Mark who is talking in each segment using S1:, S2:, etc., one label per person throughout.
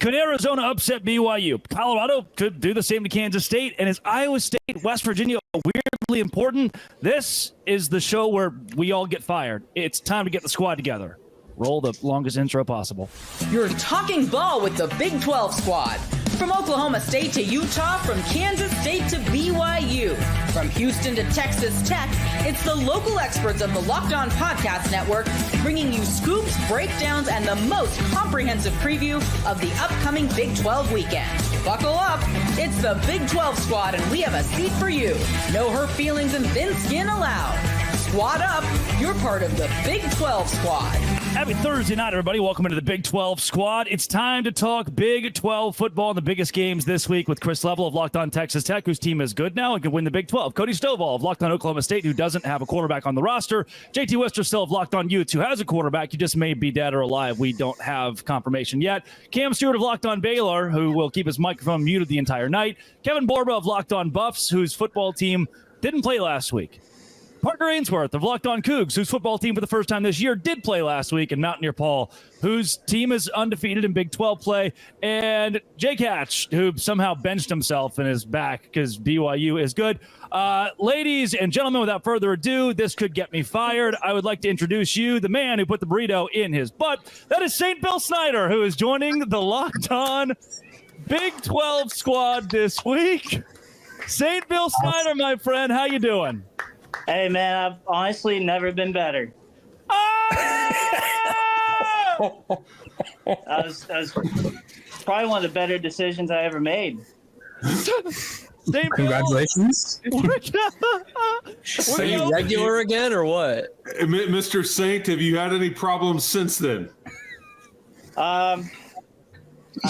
S1: Could Arizona upset BYU? Colorado could do the same to Kansas State. And is Iowa State, West Virginia weirdly important? This is the show where we all get fired. It's time to get the squad together. Roll the longest intro possible.
S2: You're talking ball with the Big 12 squad. From Oklahoma State to Utah, from Kansas State to BYU, from Houston to Texas Tech, it's the local experts of the Locked On Podcast Network bringing you scoops, breakdowns, and the most comprehensive preview of the upcoming Big 12 weekend. Buckle up. It's the Big 12 squad, and we have a seat for you. No hurt feelings and thin skin allowed. Squad up. You're part of the Big 12 squad.
S1: Happy Thursday night, everybody. Welcome into the Big 12 squad. It's time to talk Big 12 football and the biggest games this week with Chris Level of Locked On Texas Tech, whose team is good now and can win the Big 12. Cody Stovall of Locked On Oklahoma State, who doesn't have a quarterback on the roster. JT Wister of Locked On Utes, who has a quarterback. He just may be dead or alive. We don't have confirmation yet. Cam Stewart of Locked On Baylor, who will keep his microphone muted the entire night. Kevin Borba of Locked On Buffs, whose football team didn't play last week. Partner Ainsworth of Locked On Cougs, whose football team for the first time this year did play last week, and Mountaineer Paul, whose team is undefeated in Big 12 play, and Jake Hatch, who somehow benched himself and is back because BYU is good. Ladies and gentlemen, without further ado, this could get me fired. I would like to introduce you, the man who put the burrito in his butt. That is St. Bill Snyder, who is joining the Locked On Big 12 squad this week. St. Bill Snyder, my friend, how you doing?
S3: Hey, man, I've honestly never been better.
S1: Oh!
S3: That was probably one of the better decisions I ever made.
S4: Congratulations.
S5: Are you regular again or what?
S4: Mr. Saint, have you had any problems since then?
S3: I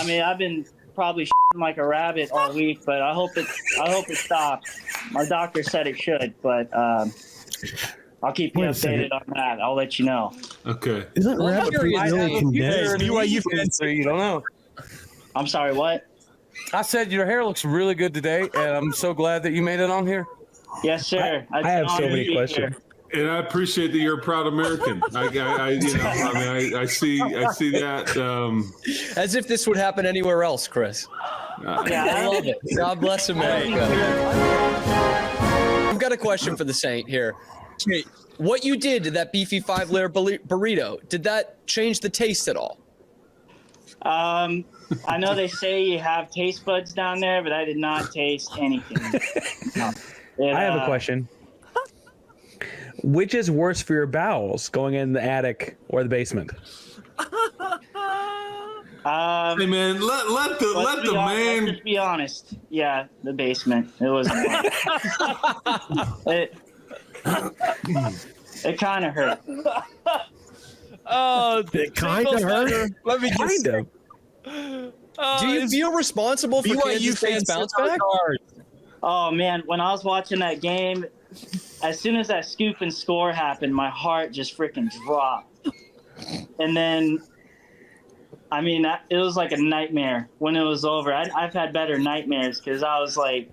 S3: mean, I've been probably shitting like a rabbit all week, but I hope it stops. My doctor said it should, but I'll keep you updated on that. I'll let you know.
S4: Okay.
S5: Isn't rabbit really
S6: You're BYU fan, so you don't know.
S3: I'm sorry, what?
S6: I said your hair looks really good today, and I'm so glad that you made it on here.
S3: Yes, sir.
S4: I have so many questions. And I appreciate that you're a proud American. I see that.
S5: As if this would happen anywhere else, Chris. I love it. God bless America. I've got a question for the Saint here. What you did to that beefy 5-layer burrito, did that change the taste at all?
S3: I know they say you have taste buds down there, but I did not taste anything. No.
S7: I have a question. Which is worse for your bowels, going in the attic or the basement?
S4: Hey man, let the man.
S3: Let's just be honest. Yeah, the basement. It was. It kind of hurt.
S1: Oh,
S7: It kind of hurt.
S5: Let me
S7: Kind of.
S5: Do you feel responsible for Kansas State's bounce back?
S3: Oh man, when I was watching that game, as soon as that scoop and score happened, my heart just freaking dropped. And then, I mean, it was like a nightmare when it was over. I've had better nightmares because I was like,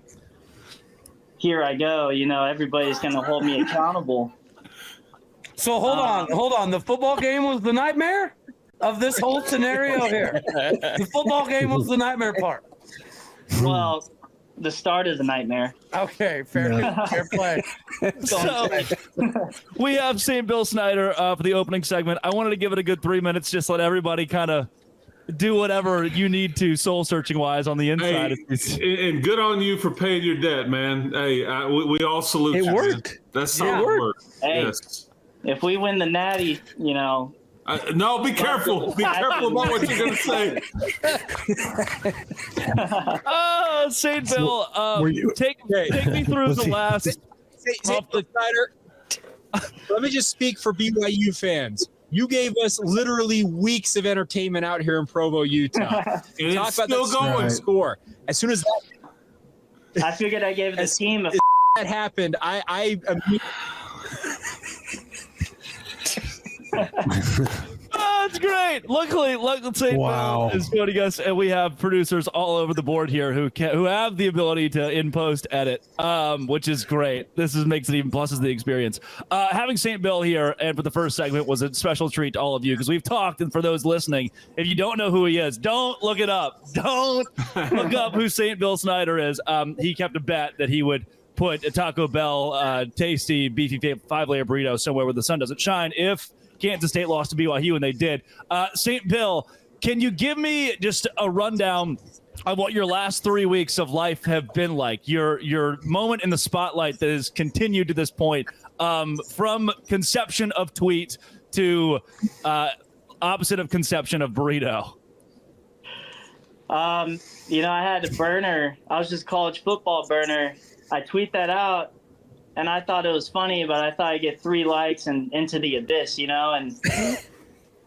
S3: here I go. You know, everybody's going to hold me accountable.
S6: So hold on. The football game was the nightmare of this whole scenario here. The football game was the nightmare part.
S3: Well, the start of the nightmare.
S6: Okay, fair play.
S1: So, we have St. Bill Snyder for the opening segment. I wanted to give it a good 3 minutes, just let everybody kind of do whatever you need to soul-searching wise on the inside.
S4: Hey, and good on you for paying your debt, man. Hey, we all salute you.
S7: It worked.
S4: Man. That's how it worked.
S3: Hey,
S4: yes.
S3: If we win the Natty, you know.
S4: No, be careful. Be careful about what you're going to say.
S1: St. Bill, take me through the last.
S8: Snyder, let me just speak for BYU fans. You gave us literally weeks of entertainment out here in Provo, Utah.
S4: And it's still
S8: that
S4: going.
S8: Score. As soon as
S3: I figured I gave the team a
S8: that happened, I
S1: It's great. Luckily, St.
S9: Wow.
S1: Bill is joining us, and we have producers all over the board here who have the ability to in post edit, which is great. Makes it even pluses the experience. Having St. Bill here and for the first segment was a special treat to all of you because we've talked, and for those listening, if you don't know who he is, don't look it up. Don't look up who St. Bill Snyder is. He kept a bet that he would put a Taco Bell tasty beefy 5-layer burrito somewhere where the sun doesn't shine if Kansas State lost to BYU, and they did. St. Bill, can you give me just a rundown of what your last 3 weeks of life have been like? Your moment in the spotlight that has continued to this point, from conception of tweet to opposite of conception of burrito.
S3: I had a burner. I was just college football burner. I tweet that out, and I thought it was funny, but I thought I'd get 3 likes and into the abyss, and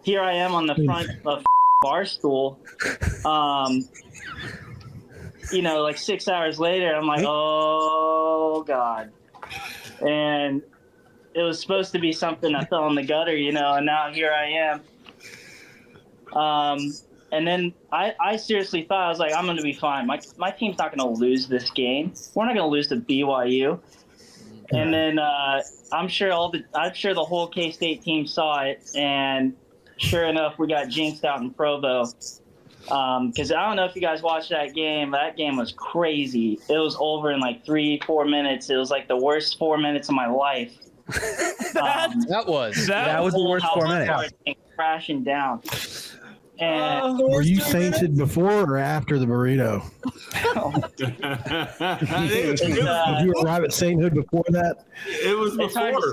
S3: here I am on the front of Barstool. Like 6 hours later, I'm like, oh, God. And it was supposed to be something that fell in the gutter, and now here I am. And then I seriously thought, I was like, I'm going to be fine. My team's not going to lose this game. We're not going to lose to BYU. And then I'm sure the whole K-State team saw it, and sure enough, we got jinxed out in Provo. Because I don't know if you guys watched that game. That game was crazy. It was over in like 3-4 minutes. It was like the worst 4 minutes of my life.
S5: That was
S7: the worst 4 minutes.
S3: Crashing down. And
S9: Were you sainted before or after the burrito? Did you arrive at sainthood before that?
S4: It was before.
S3: It's hard to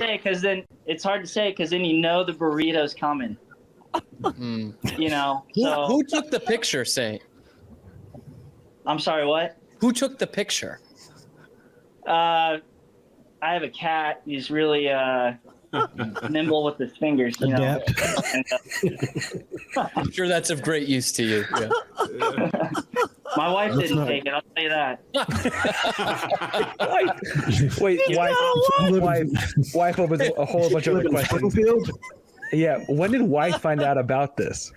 S3: say because then the burrito's coming.
S5: Who took the picture, Saint?
S3: I'm sorry, what?
S5: Who took the picture?
S3: I have a cat. He's really nimble with his fingers,
S9: Adept.
S5: I'm sure that's of great use to you. Yeah.
S3: My wife didn't take it, I'll tell you that.
S7: Wait, wife opens a whole bunch of other questions.
S9: Springfield?
S7: Yeah, when did wife find out about this?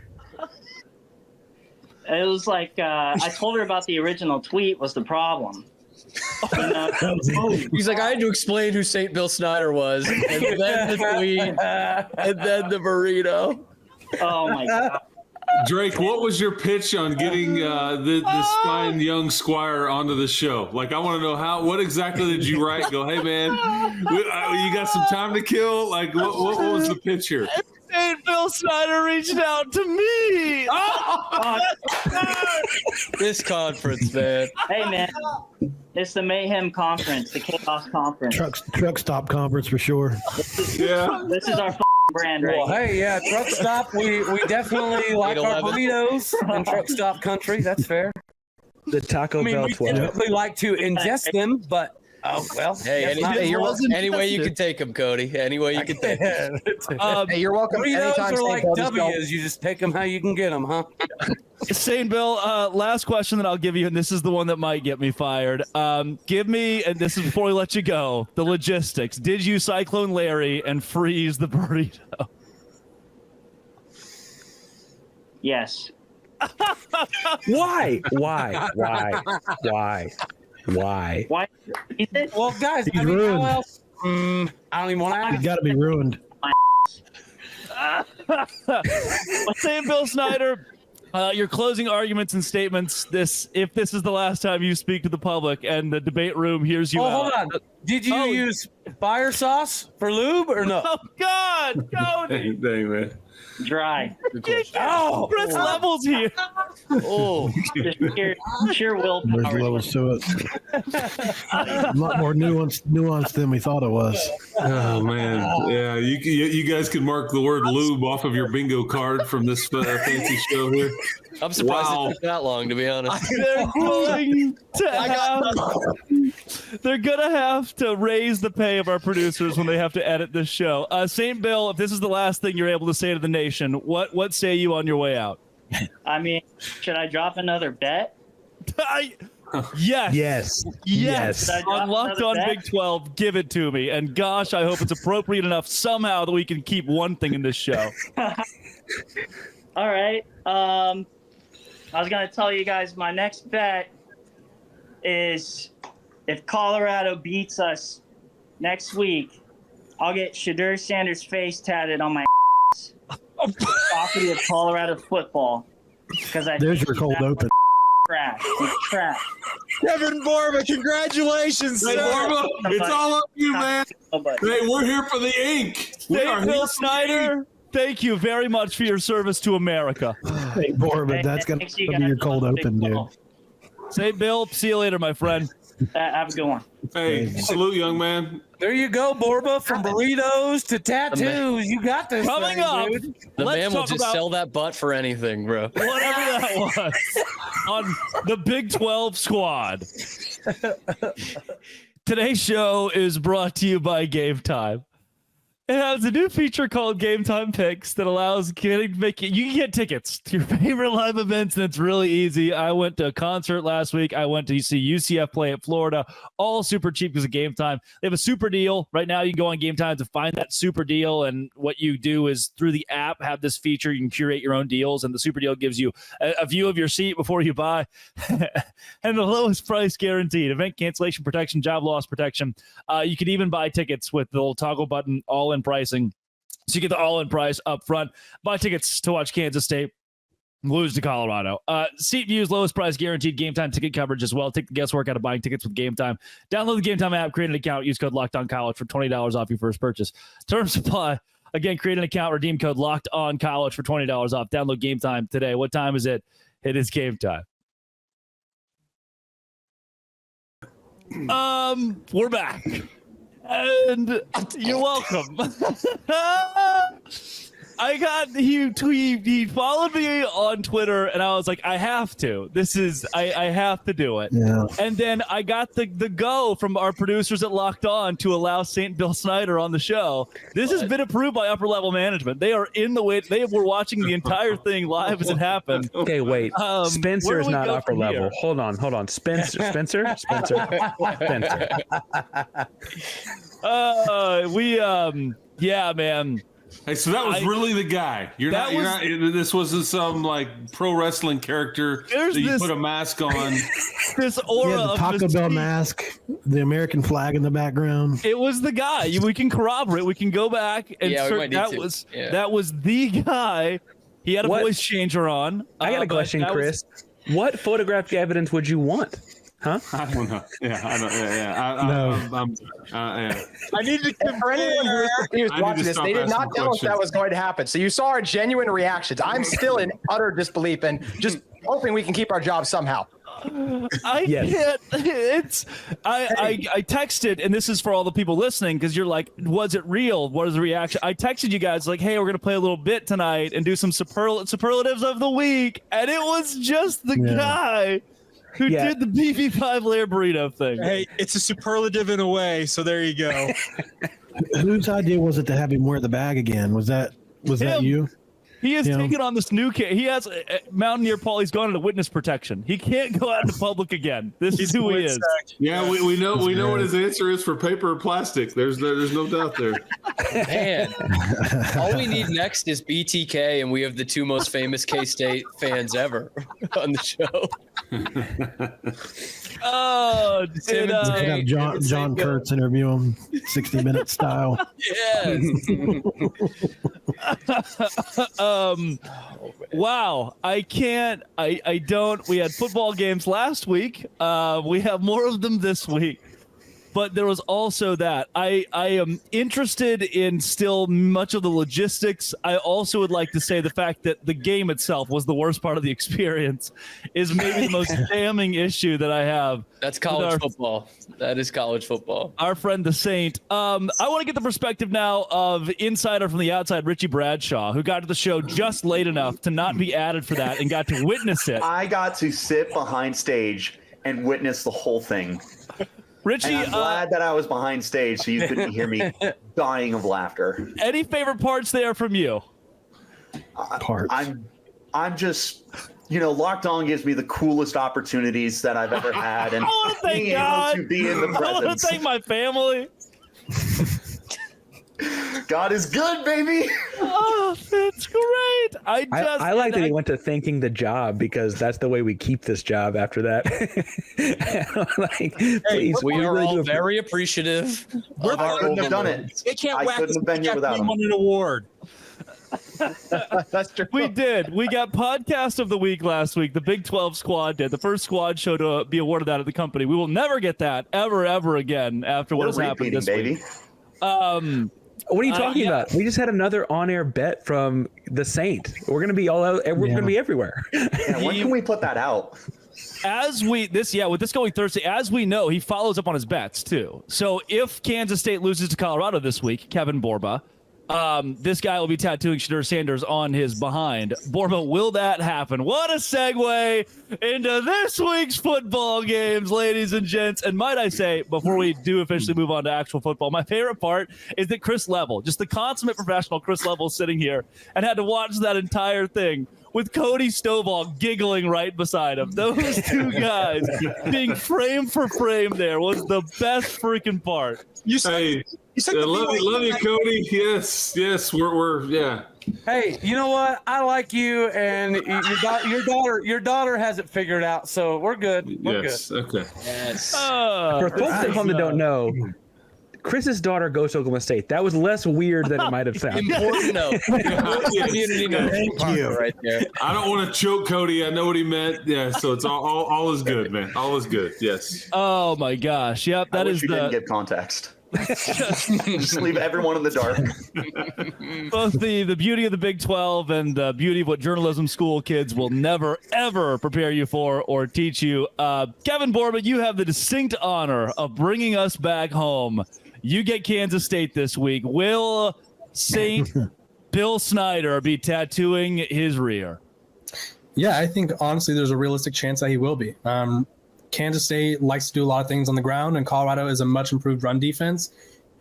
S3: It was like I told her about the original tweet was the problem.
S5: He's like, I had to explain who St. Bill Snyder was, and then the tweet, and then the burrito.
S3: Oh my God.
S4: Drake, what was your pitch on getting this fine young squire onto the show? Like, I want to know what exactly did you write? Go, hey man, you got some time to kill? Like, what was the pitch here?
S1: St. Bill Snyder reached out to me.
S5: This conference, man.
S3: Hey man, it's the Mayhem Conference, the Chaos Conference.
S9: Truck stop conference for sure.
S3: This is our brand, right?
S6: Well, hey, yeah, truck stop. We definitely like our burritos in truck stop country. That's fair.
S7: The Taco Bell
S6: we
S7: 12.
S6: typically like to ingest them, but
S5: Hey, any way you can take them, Cody. Any way you can take them.
S8: Hey, you're welcome.
S6: Burritos
S8: Anytime,
S6: are like
S8: St. Bill,
S6: W's. You just take them how you can get them, huh?
S1: St. Bill, last question that I'll give you, and this is the one that might get me fired. Give me, and this is before we let you go, the logistics. Did you Cyclone Larry and freeze the burrito?
S3: Yes.
S7: Why?
S3: Why?
S6: Well, guys,
S9: He's ruined.
S6: how else? I don't even want to
S9: You
S6: ask.
S9: got to be ruined.
S1: St. Bill Snyder, your closing arguments and statements. If this is the last time you speak to the public and the debate room hears you
S6: Oh,
S1: out.
S6: hold on. Did you use fire sauce for lube or no?
S1: Oh God, Cody!
S4: Dang, man.
S3: Dry.
S6: Oh,
S1: Chris Levels here.
S5: Oh,
S3: Just sheer
S9: There's
S3: willpower.
S9: levels to it. A lot more nuanced than we thought it was.
S4: Oh man, yeah. You guys can mark the word lube off of your bingo card from this fancy show here.
S5: I'm surprised
S4: Wow.
S5: it took that long, to be honest.
S1: They're gonna have to raise the pay of our producers when they have to edit this show. St. Bill, if this is the last thing you're able to say to the nation, what say you on your way out?
S3: I mean, should I drop another bet?
S1: Yes.
S7: Yes.
S1: On Locked On Big 12, give it to me. And gosh, I hope it's appropriate enough somehow that we can keep one thing in this show.
S3: All right. I was gonna tell you guys my next bet is if Colorado beats us next week, I'll get Shadur Sanders' face tatted on my copy of Colorado football because
S9: There's your cold open.
S3: trash. He's trash.
S8: Kevin Borba, congratulations,
S4: Hey,
S8: sir.
S4: Borba, it's all up to you, man.
S3: Nobody.
S4: Hey, we're here for the ink. We are
S1: Bill
S4: here for the
S1: Snyder, thank you very much for your service to America.
S9: Hey, Borba, that's going
S3: Thanks,
S9: to
S3: you
S9: be your
S3: guys.
S9: cold open, dude.
S1: Say, Bill, see you later, my friend.
S3: Have a good one.
S4: Hey, salute, young man.
S6: There you go, Borba. From burritos to tattoos, you got this.
S1: Coming
S6: thing,
S1: up,
S6: dude.
S5: The
S1: let's
S5: man will
S1: talk
S5: just
S1: about
S5: sell that butt for anything, bro.
S1: whatever that was on the Big 12 squad. Today's show is brought to you by Game Time. It has a new feature called Game Time Picks that allows you can get tickets to your favorite live events, and it's really easy. I went to a concert last week. I went to see UCF play at Florida, all super cheap because of Game Time. They have a super deal right now. You can go on Game Time to find that super deal, and what you do is through the app have this feature. You can curate your own deals, and the super deal gives you a view of your seat before you buy, and the lowest price guaranteed. Event cancellation protection, job loss protection. You can even buy tickets with the little toggle button, all-in pricing. So you get the all-in price up front. Buy tickets to watch Kansas State lose to Colorado. Seat views, lowest price guaranteed, Game Time ticket coverage as well. Take the guesswork out of buying tickets with Game Time. Download the Game Time app, create an account, use code LOCKEDONCollege for $20 off your first purchase. Terms apply. Again, create an account, redeem code LOCKEDONCollege for $20 off. Download Game Time today. What time is it? It is Game Time. We're back. And you're welcome. He followed me on Twitter, and I was like, I have to. I have to do it.
S9: Yeah.
S1: And then I got the go from our producers at Locked On to allow St. Bill Snyder on the show. This has been approved by upper level management. They are in the way. They were watching the entire thing live as it happened.
S7: Okay, wait.
S1: Where
S7: Spencer
S1: do
S7: is
S1: we
S7: not
S1: go
S7: upper
S1: from
S7: level.
S1: here?
S7: Hold on. Spencer.
S1: Yeah, man.
S4: Hey, so that was really the guy. This wasn't some like pro wrestling character that you put a mask on.
S1: This aura
S9: Yeah, the
S1: of
S9: Taco Bell
S1: mystique.
S9: mask, the American flag in the background.
S1: It was the guy. We can corroborate. We can go back and
S5: Yeah, we
S1: search.
S5: might need to.
S1: That was the guy. He had a
S7: What?
S1: voice changer on.
S7: I got a
S1: but
S7: question,
S1: that was-
S7: Chris. What photographic evidence would you want? Huh?
S4: I don't know. Yeah, I don't. Yeah. Yeah.
S8: I need to
S10: For anyone who is confused
S4: I need
S10: watching
S4: to
S10: this,
S4: stop
S10: they did not
S4: asking
S10: tell us
S4: questions.
S10: that was going to happen. So you saw our genuine reactions. I'm still in utter disbelief and just hoping we can keep our job somehow.
S1: I
S7: Yes.
S1: can't. It's. I texted, and this is for all the people listening, because you're like, was it real? What is the reaction? I texted you guys like, hey, we're gonna play a little bit tonight and do some superlatives of the week, and it was just the guy who did the BB5 layer burrito thing.
S8: Hey, it's a superlative in a way, so there you go.
S9: Whose idea was it to have him wear the bag again? Was that
S1: Him.
S9: you?
S1: He has
S9: Yeah.
S1: taken on this new kid. He has Mountaineer Paul. He's gone into witness protection. He can't go out into public again. This is who he is.
S4: Yeah, we know what his answer is for paper or plastic. There's no doubt there.
S5: Man, all we need next is BTK, and we have the two most famous K-State fans ever on the show.
S1: Oh,
S5: Tim and
S9: Could have John Kurtz interview him, 60 Minute style.
S5: Yes.
S1: Wow. I can't. I don't. We had football games last week. We have more of them this week. But there was also that. I am interested in still much of the logistics. I also would like to say the fact that the game itself was the worst part of the experience is maybe the most damning issue that I have.
S5: That's college football. That is college football.
S1: Our friend the Saint. I want to get the perspective now of insider from the outside, Richie Bradshaw, who got to the show just late enough to not be added for that and got to witness it.
S11: I got to sit behind stage and witness the whole thing.
S1: Richie,
S11: and I'm glad that I was behind stage so you couldn't hear me dying of laughter.
S1: Any favorite parts there from you?
S11: I'm just, Locked On gives me the coolest opportunities that I've ever had, and
S1: I want to thank
S11: being able to be in the
S1: I want to
S11: presence.
S1: thank my family.
S11: God is good, baby.
S1: Oh, that's great.
S7: I like that he went to thanking the job because that's the way we keep this job after that. Please,
S5: we are
S7: really
S5: all
S7: do
S5: very appreciative.
S11: I couldn't have done it.
S8: They can't
S11: I
S8: whack
S11: couldn't
S8: us
S11: have been here
S8: after
S11: without
S8: we
S11: him.
S8: won an award.
S10: That's true.
S1: We did. We got podcast of the week last week. The Big 12 squad did. The first squad show to be awarded that at the company. We will never get that ever again after what has happened this week.
S7: What are you talking about? We just had another on-air bet from the Saint. We're gonna be all out. We're gonna be everywhere.
S11: Yeah, when can we put that out?
S1: With this going Thursday, as we know, he follows up on his bets too. So if Kansas State loses to Colorado this week, Kevin Borba, this guy will be tattooing Shedeur Sanders on his behind. Borba, will that happen? What a segue into this week's football games, ladies and gents. And might I say, before we do officially move on to actual football, my favorite part is that Chris Level, just the consummate professional Chris Level, sitting here and had to watch that entire thing with Cody Stovall giggling right beside him. Those two guys being frame for frame there was the best freaking part.
S8: You said
S4: love you, Cody. Yes, we're yeah.
S6: Hey, you know what? I like you, and your daughter has it figured out, so we're good. We're
S4: Yes.
S6: good.
S4: Okay.
S5: Yes.
S7: For folks at home that don't know, Chris's daughter goes to Oklahoma State. That was less weird than it might have sounded.
S5: Important note. Community note.
S9: Thank you.
S5: Right there.
S4: I don't want to choke Cody. I know what he meant. Yeah, so it's all is good, man. All is good. Yes.
S1: Oh my gosh. Yep,
S11: I wish you didn't give context. Just leave everyone in the dark.
S1: Both the beauty of the Big 12 and the beauty of what journalism school kids will never, ever prepare you for or teach you. Kevin Borba, you have the distinct honor of bringing us back home. You get Kansas State this week. Will St. Bill Snyder be tattooing his rear?
S12: Yeah, I think honestly there's a realistic chance that he will be. Kansas State likes to do a lot of things on the ground, and Colorado is a much improved run defense.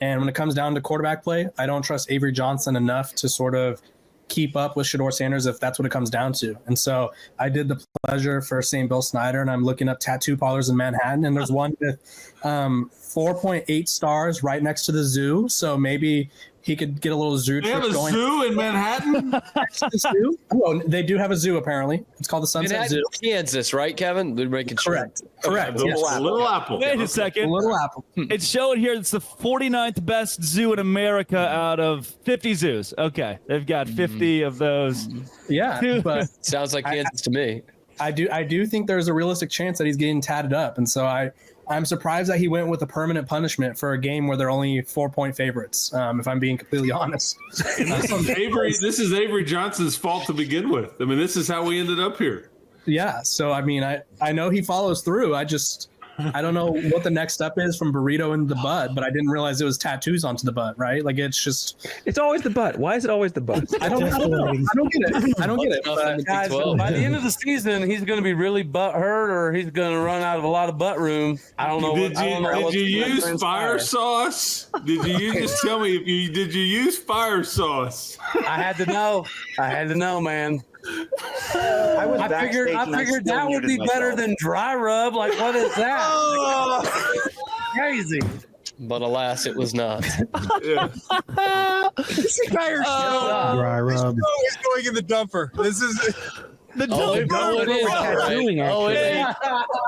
S12: And when it comes down to quarterback play, I don't trust Avery Johnson enough to sort of keep up with Shedeur Sanders if that's what it comes down to. And so I did the pleasure for St. Bill Snyder, and I'm looking up tattoo parlors in Manhattan, and there's one with 4.8 stars right next to the zoo. So maybe he could get a little zoo
S4: They
S12: trip
S4: have a
S12: going.
S4: zoo in Manhattan?
S12: The zoo? Oh, they do have a zoo, apparently. It's called the Sunset Zoo.
S5: Kansas, right, Kevin? They're making
S12: Correct. Correct.
S4: Little
S12: Yes.
S4: Apple. Little Apple.
S1: Wait a second.
S12: Little Apple.
S1: It's showing here it's the 49th best zoo in America out of 50 zoos. Okay. They've got 50 of those.
S12: Yeah, but
S5: Sounds like Kansas to me.
S12: I do think there's a realistic chance that he's getting tatted up, and so I'm surprised that he went with a permanent punishment for a game where they're only 4-point favorites. If I'm being completely honest,
S4: And this is Avery Johnson's fault to begin with. I mean, this is how we ended up here.
S12: yeah. So I mean, I know he follows through. I don't know what the next step is from burrito into the butt, but I didn't realize it was tattoos onto the butt, right? Like
S7: It's always the butt. Why is it always the butt?
S12: I don't know. I don't get it. I don't get it. But
S6: Guys, by the end of the season, he's going to be really butt hurt, or he's going to run out of a lot of butt room. I don't know.
S4: Did you use fire sauce? Did you just tell me did you use fire sauce?
S6: I had to know, man. I figured that would be better than dry rub. Like, what is that? Crazy.
S5: But alas, it was not.
S4: Yeah.
S8: This entire show
S9: Dry rub.
S8: is going in the dumper. This is
S1: The
S5: it is.
S7: Tattooing,
S5: Oh, it is.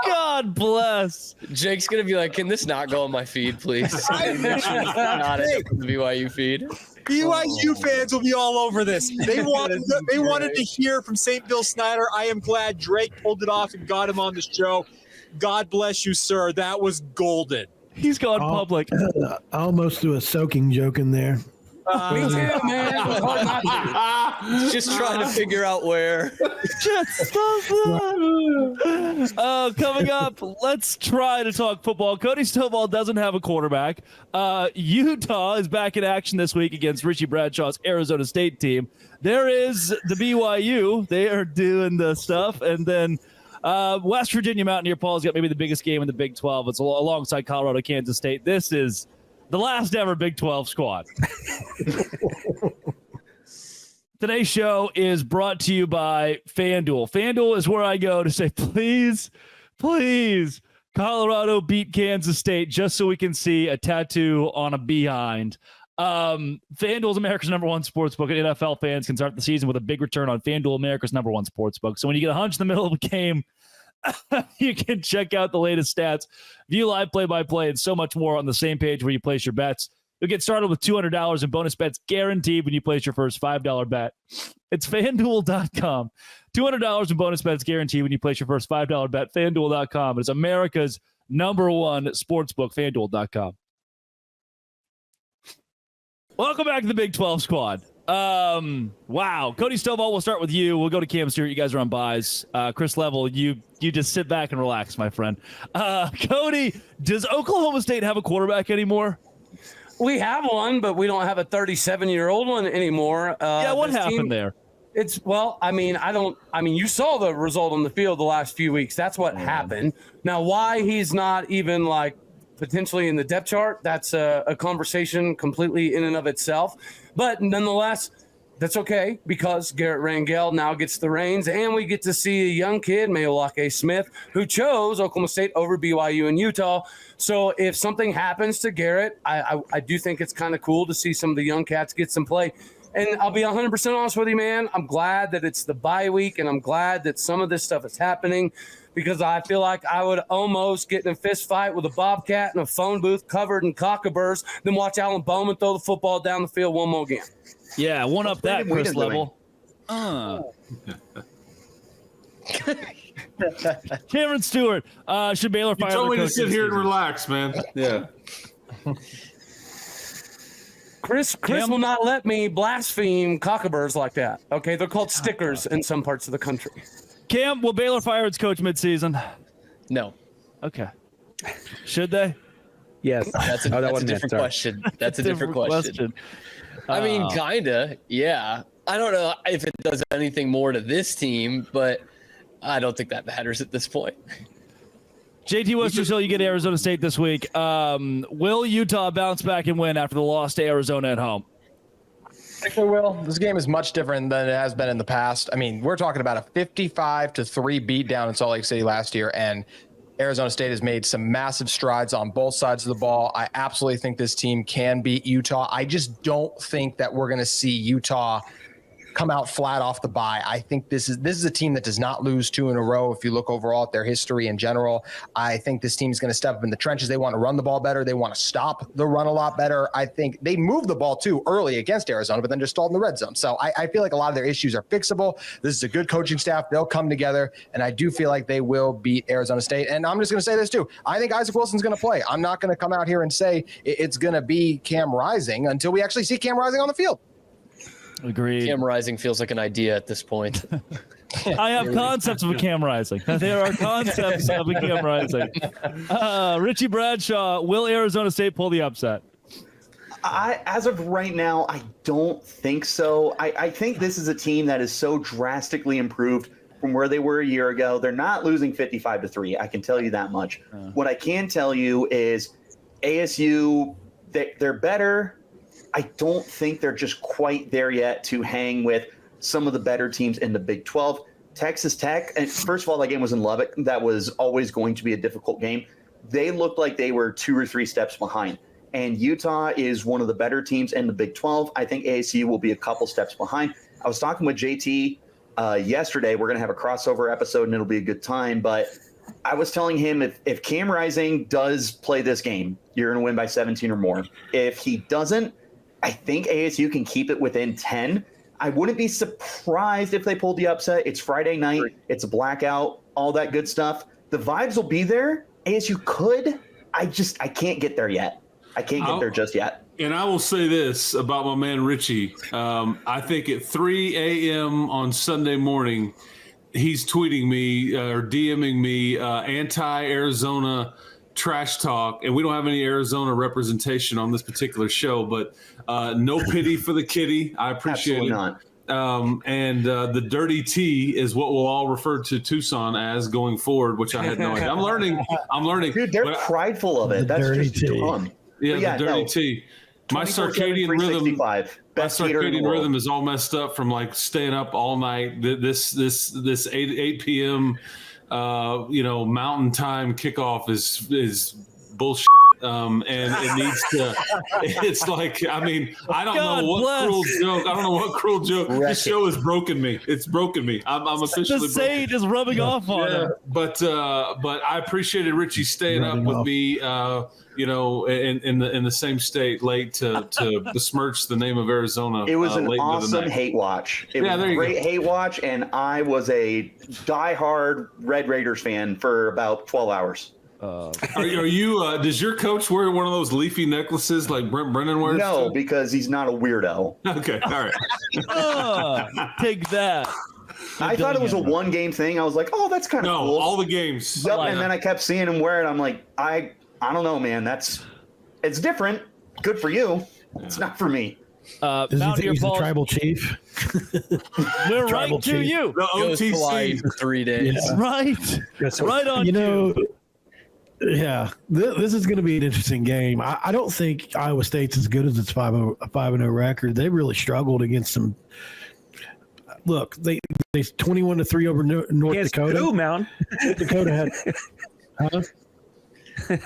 S1: God bless.
S5: Jake's going to be like, can this not go on my feed, please? Not end up on the BYU feed.
S8: BYU fans will be all over this. They wanted to hear from St. Bill Snyder. I am glad Drake pulled it off and got him on the show. God bless you, sir. That was golden.
S1: He's gone public.
S9: I almost threw a soaking joke in there.
S6: Me too, man. It was hard not to.
S5: Just trying to figure out where.
S1: Coming up, let's try to talk football. Cody Stovall doesn't have a quarterback. Utah is back in action this week against Richie Bradshaw's Arizona State team. There is the BYU. They are doing the stuff. And then West Virginia Mountaineer Paul's got maybe the biggest game in the Big 12. It's alongside Colorado, Kansas State. This is the last ever Big 12 squad. Today's show is brought to you by FanDuel. FanDuel is where I go to say, please, Colorado beat Kansas State just so we can see a tattoo on a behind. FanDuel is America's #1 sportsbook, and NFL fans can start the season with a big return on FanDuel, America's #1 sportsbook. So when you get a hunch in the middle of a game, you can check out the latest stats, view live play-by-play, and so much more on the same page where you place your bets. You'll get started with $200 in bonus bets guaranteed when you place your first $5 bet. It's FanDuel.com. $200 in bonus bets guaranteed when you place your first $5 bet. FanDuel.com. It's America's #1 sportsbook. FanDuel.com. Welcome back to the Big 12 squad. Wow. Cody Stovall, we'll start with you. We'll go to Cam Stewart. You guys are on buys. Chris Level, you just sit back and relax, my friend. Cody, does Oklahoma State have a quarterback anymore?
S6: We have one, but we don't have a 37-year-old one anymore.
S1: What happened there?
S6: You saw the result on the field the last few weeks. That's what happened. Now, why he's not even potentially in the depth chart, that's a conversation completely in and of itself. But nonetheless, that's okay because Garrett Rangel now gets the reins, and we get to see a young kid, Maolake Smith, who chose Oklahoma State over BYU and Utah. So if something happens to Garrett, I do think it's kind of cool to see some of the young cats get some play. And I'll be 100% honest with you, man. I'm glad that it's the bye week, and I'm glad that some of this stuff is happening because I feel like I would almost get in a fist fight with a bobcat in a phone booth covered in cockaburs than watch Alan Bowman throw the football down the field one more game.
S1: Yeah, one up that, Chris Level. Cameron Stewart, should Baylor fire?
S4: You told me to sit here and relax, man. Yeah.
S6: Chris will not let me blaspheme cockaburs like that. Okay, they're called stickers in some parts of the country.
S1: Cam, will Baylor fire its coach midseason?
S5: No.
S1: Okay. Should they?
S7: Yes.
S5: That's a different question. That's a different question. I mean, kinda, yeah. I don't know if it does anything more to this team, but I don't think that matters at this point.
S1: JT Westersill, you get Arizona State this week. Will Utah bounce back and win after the loss to Arizona at home?
S10: I think they will. This game is much different than it has been in the past. I mean, we're talking about a 55-3 beatdown in Salt Lake City last year, and Arizona State has made some massive strides on both sides of the ball. I absolutely think this team can beat Utah. I just don't think that we're going to see Utah come out flat off the bye. I think this is a team that does not lose 2 in a row. If you look overall at their history in general, I think this team is going to step up in the trenches. They want to run the ball better. They want to stop the run a lot better. I think they moved the ball too early against Arizona, but then just stalled in the red zone. So I feel like a lot of their issues are fixable. This is a good coaching staff. They'll come together, and I do feel like they will beat Arizona State. And I'm just going to say this too. I think Isaac Wilson's going to play. I'm not going to come out here and say it's going to be Cam Rising until we actually see Cam Rising on the field.
S1: Agreed.
S5: Cam Rising feels like an idea at this point.
S1: I have concepts of a Cam Rising. There are concepts of a Cam Rising. Richie Bradshaw, will Arizona State pull the upset?
S11: As of right now, I don't think so. I think this is a team that is so drastically improved from where they were a year ago. They're not losing 55-3. I can tell you that much. What I can tell you is ASU, they're better. I don't think they're just quite there yet to hang with some of the better teams in the Big 12. Texas Tech, and first of all, that game was in Lubbock. That was always going to be a difficult game. They looked like they were 2 or 3 steps behind. And Utah is one of the better teams in the Big 12. I think ASU will be a couple steps behind. I was talking with JT yesterday. We're going to have a crossover episode, and it'll be a good time. But I was telling him if Cam Rising does play this game, you're going to win by 17 or more. If he doesn't, I think ASU can keep it within 10. I wouldn't be surprised if they pulled the upset. It's Friday night. It's a blackout, all that good stuff. The vibes will be there. ASU could. I can't get there yet. I can't get there just yet.
S4: And I will say this about my man Richie. I think at 3 a.m. on Sunday morning, he's tweeting me or DMing me anti-Arizona trash talk, and we don't have any Arizona representation on this particular show, but no pity for the kitty. I appreciate it.
S11: Not.
S4: And the dirty T is what we'll all refer to Tucson as going forward, which I had no idea. I'm learning.
S11: Dude, they're prideful of it. That's just dumb.
S4: Yeah, the dirty T. My circadian rhythm is all messed up from staying up all night. This 8 p.m. Mountain time kickoff is bullshit. and it needs to. It's like, I mean, I don't know what cruel joke. I don't know what cruel joke. This show has broken me. It's broken me. I'm officially.
S1: The sage is rubbing off on him.
S4: But I appreciated Richie staying up with me. In the same state late to besmirch the name of Arizona.
S11: It was an awesome hate watch. It was a great hate watch, and I was a diehard Red Raiders fan for about 12 hours.
S4: Are you? Does your coach wear one of those leafy necklaces like Brent Brennan wears?
S11: No, because he's not a weirdo.
S4: Okay, all right.
S1: Take that.
S11: I thought it was a one-game thing. I was like, oh, that's kind of cool.
S4: All the games.
S11: Yep, and then I kept seeing him wear it. I'm like, I don't know, man. It's different. Good for you. It's not for me.
S9: Does he think he's the tribal chief?
S1: We're right to you.
S4: The OTC
S5: for 3 days.
S9: Yeah.
S1: Right. Right on.
S9: Yeah, this is going to be an interesting game. I don't think Iowa State's as good as its 5-0 record. They really struggled against some. Look, they 21-3 over North Dakota.
S7: Who, Mountain?
S9: Dakota had. Huh?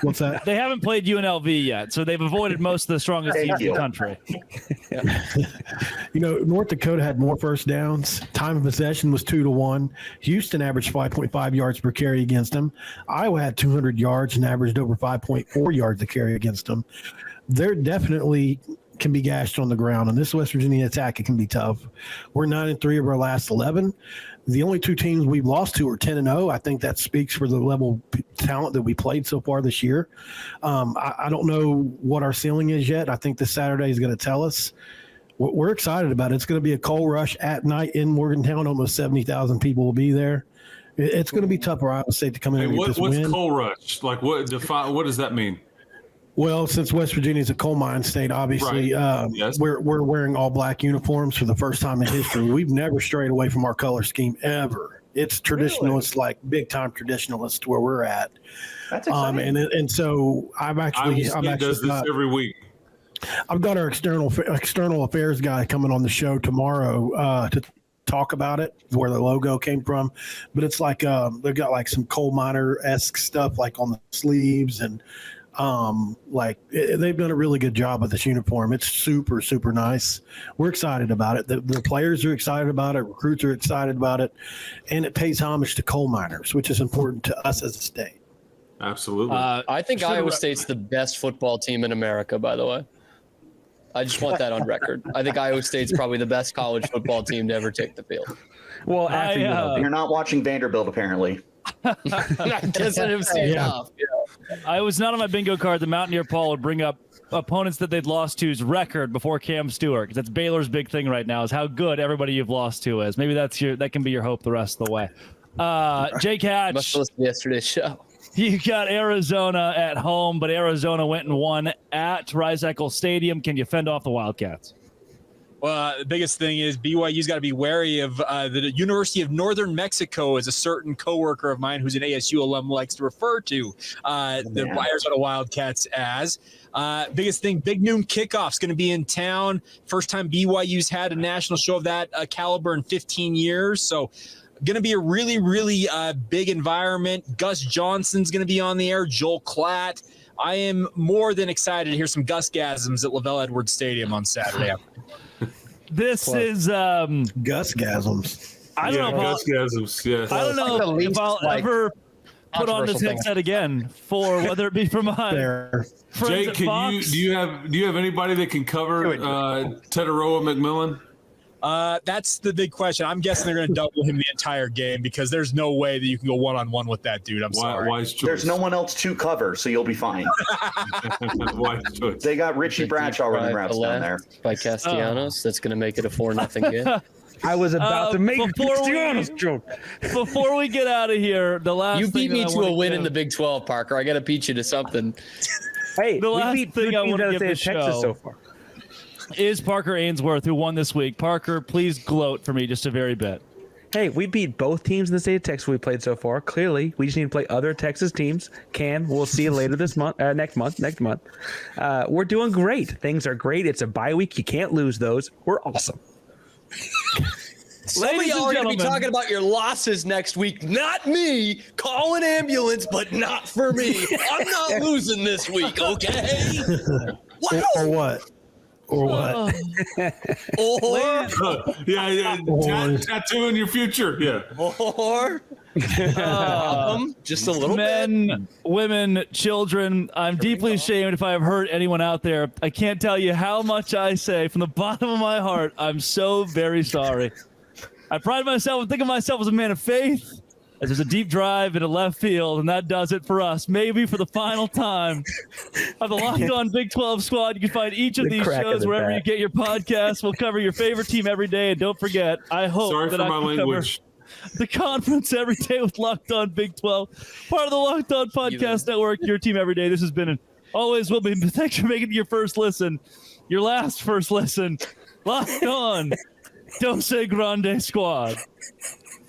S9: What's that?
S1: They haven't played UNLV yet, so they've avoided most of the strongest teams in the country.
S9: North Dakota had more first downs. Time of possession was 2-1. Houston averaged 5.5 yards per carry against them. Iowa had 200 yards and averaged over 5.4 yards a carry against them. They're definitely can be gashed on the ground, and this West Virginia attack, it can be tough. We're 9-3 of our last 11. The only two teams we've lost to are 10-0. I think that speaks for the level of talent that we played so far this year. I don't know what our ceiling is yet. I think this Saturday is going to tell us. We're excited about it. It's going to be a coal rush at night in Morgantown. Almost 70,000 people will be there. It's going to be tough for Iowa State to come in and get this win.
S4: What's coal rush? Like, what does that mean?
S9: Well, since West Virginia is a coal mine state, obviously,
S4: yes.
S9: we're wearing all black uniforms for the first time in history. We've never strayed away from our color scheme ever. It's traditional. Really? It's like big time traditionalist where we're at.
S11: That's exciting.
S9: And so I'm actually
S4: does this every week.
S9: I've got our external affairs guy coming on the show tomorrow to talk about it, where the logo came from. But it's like they've got like some coal miner-esque stuff like on the sleeves, and they've done a really good job with this uniform. It's super, super nice. We're excited about it. The players are excited about it. Recruits are excited about it. And it pays homage to coal miners, which is important to us as a state.
S4: Absolutely.
S5: I think Iowa State's the best football team in America, by the way. I just want that on record. I think Iowa State's probably the best college football team to ever take the field.
S7: Well,
S11: you're not watching Vanderbilt, apparently.
S5: I guess I didn't see enough. Yeah.
S1: I was not on my bingo card. The Mountaineer Paul would bring up opponents that they'd lost to's record before Cam Stewart. That's Baylor's big thing right now, is how good everybody you've lost to is. Maybe that can be your hope the rest of the way. Jake Hatch.
S5: Must have listened to yesterday's show.
S1: You got Arizona at home, but Arizona went and won at Rice-Eccles Stadium. Can you fend off the Wildcats?
S8: Well, the biggest thing is BYU's got to be wary of the University of Northern Mexico, as a certain coworker of mine who's an ASU alum likes to refer to the Arizona Wildcats as. Biggest thing, big noon kickoff's going to be in town. First time BYU's had a national show of that caliber in 15 years. So going to be a really, really big environment. Gus Johnson's going to be on the air. Joel Klatt. I am more than excited to hear some Gus-gasms at Lavelle Edwards Stadium on Saturday.
S1: This is
S9: Gus-gasms.
S1: I don't know.
S4: Gus-gasms, yes.
S1: I don't know if I'll ever put on this headset again, for whether it be from my friends
S4: Jake,
S1: at Fox.
S4: do you have anybody that can cover Teteroa McMillan?
S8: That's the big question. I'm guessing they're going to double him the entire game, because there's no way that you can go one-on-one with that dude. I'm sorry.
S4: Wise choice.
S11: There's no one else to cover, so you'll be fine.
S4: Wise choice.
S11: They got Richie Bradshaw running routes down there.
S5: By Castellanos. That's going to make it a 4-0 game.
S7: I was about to make Castellanos joke.
S1: Before we get out of here, the last
S5: you
S1: thing
S5: beat me to a win in the Big 12, Parker. I got to beat you to something.
S7: Hey,
S1: the last
S7: we beat
S1: thing I want to give the
S7: Texas
S1: show
S7: so far
S1: is Parker Ainsworth, who won this week. Parker, please gloat for me just a very bit.
S7: Hey, we beat both teams in the state of Texas we played so far. Clearly, we just need to play other Texas teams. We'll see you later this month, next month. We're doing great. Things are great. It's a bye week. You can't lose those. We're awesome.
S5: Some of
S1: Ladies
S5: y'all
S1: and
S5: are going to be
S1: gentlemen.
S5: talking about your losses next week. Not me. Call an ambulance, but not for me. I'm not losing this week, okay?
S9: Or what? Or what?
S5: Or,
S4: Tattoo in your future. Yeah.
S5: or, just a little bit.
S1: Men, women, children, I'm deeply ashamed if I have hurt anyone out there. I can't tell you how much I say from the bottom of my heart. I'm so very sorry. I pride myself and think of myself as a man of faith, as there's a deep drive into left field, and that does it for us. Maybe for the final time of the Locked On Big 12 Squad. You can find each of
S7: The
S1: these
S7: crack of
S1: shows
S7: the
S1: wherever
S7: bat.
S1: you get your podcasts. We'll cover your favorite team every day, and don't forget, I hope
S4: Sorry
S1: that
S4: for
S1: I
S4: my
S1: can
S4: language.
S1: cover the conference every day with Locked On Big 12, part of the Locked On Podcast Network, your team every day. This has been always will be. Thanks for making it your first listen, your last first listen. Locked On Dose Grande Squad.